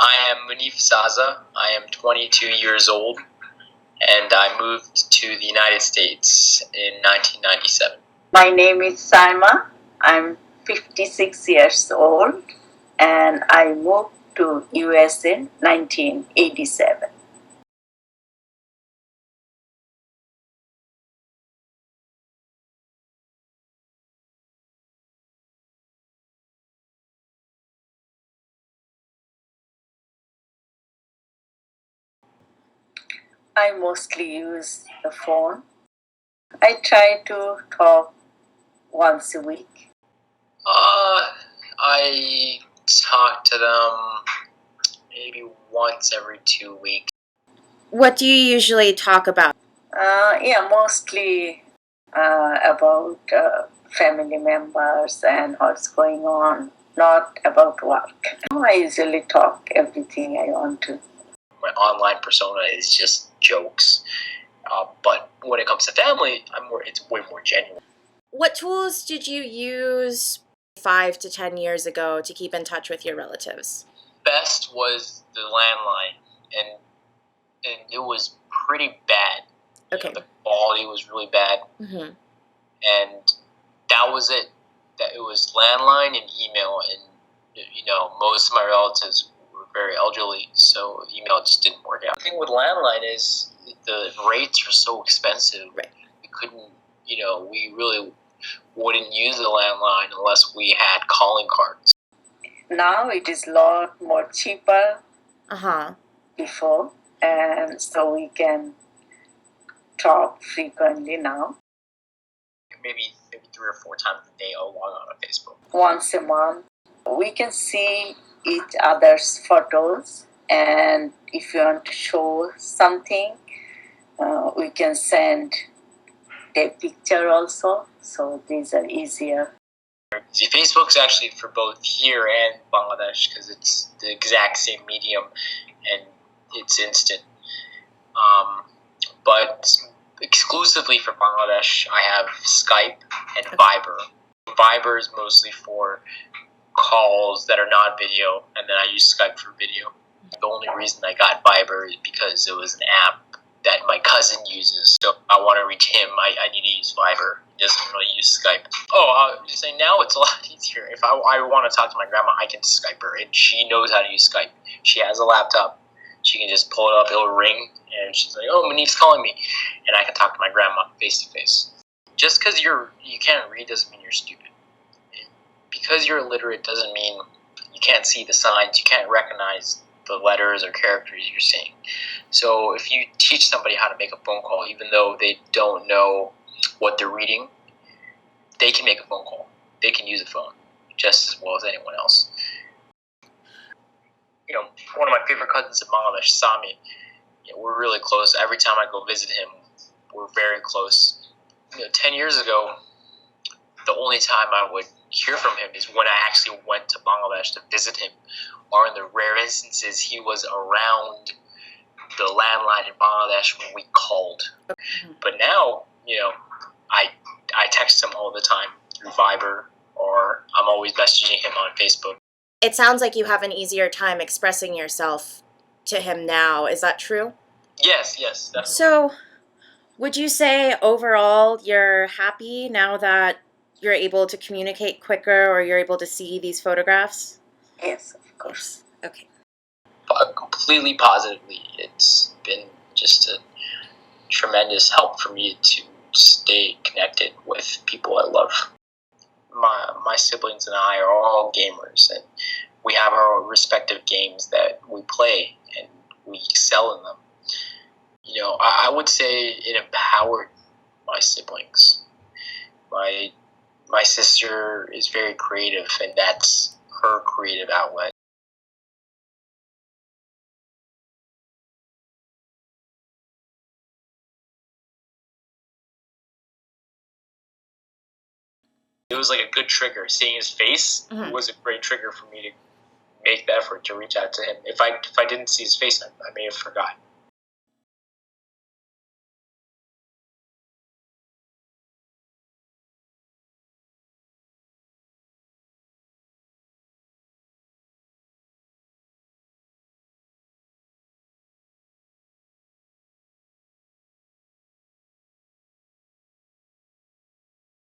I am Munif Zaza. I am 22 years old, and I moved to the United States in 1997. My name is Saima. I'm 56 years old, and I moved to US in 1987. I mostly use the phone. I try to talk once a week. I talk to them maybe once every 2 weeks. What do you usually talk about? Mostly about family members and what's going on, not about work. I usually talk everything I want to. My online persona is just jokes, but when it comes to family, it's way more genuine. What tools did you use 5 to 10 years ago to keep in touch with your relatives? Best was the landline, and it was pretty bad. Okay. The quality was really bad, Mm-hmm. and that was it. That it was landline and email, and most of my relatives were very elderly, so email just didn't work out. The thing with landline is the rates are so expensive. Right. We couldn't, we really wouldn't use the landline unless we had calling cards. Now it is a lot more cheaper Uh-huh. before, and so we can talk frequently now. Maybe 3 or 4 times a day I'll log on Facebook. Once a month, we can see each other's photos, and if you want to show something, we can send a picture also, so these are easier. See, Facebook's actually for both here and Bangladesh because it's the exact same medium and it's instant. But exclusively for Bangladesh, I have Skype and Viber. Viber is mostly for calls that are not video, and then I use Skype for video. The only reason I got Viber is because it was an app that my cousin uses. So if I want to reach him, I need to use Viber. He doesn't really use Skype. I'm just saying now it's a lot easier. If I want to talk to my grandma, I can Skype her, and she knows how to use Skype. She has a laptop. She can just pull it up, it'll ring, and she's like, "Oh, Manif's calling me," and I can talk to my grandma face to face. Just because you can't read doesn't mean you're stupid. Because you're illiterate doesn't mean you can't see the signs, you can't recognize the letters or characters you're seeing. So if you teach somebody how to make a phone call, even though they don't know what they're reading, they can make a phone call. They can use a phone just as well as anyone else. One of my favorite cousins in Bangladesh, Sami, we're really close. Every time I go visit him, we're very close. 10 years ago, the only time I would hear from him is when I actually went to Bangladesh to visit him, or in the rare instances he was around the landline in Bangladesh when we called. Mm-hmm. But now, I text him all the time through Viber, or I'm always messaging him on Facebook. It sounds like you have an easier time expressing yourself to him now. Is that true? Yes, definitely. So, would you say overall you're happy now that you're able to communicate quicker or you're able to see these photographs? Yes, of course. Okay. Completely positively, it's been just a tremendous help for me to stay connected with people I love. My siblings and I are all gamers, and we have our respective games that we play, and we excel in them. I would say it empowered my siblings. My sister is very creative, and that's her creative outlet. It was like a good trigger. Seeing his face was a great trigger for me to make the effort to reach out to him. If I didn't see his face, I may have forgotten.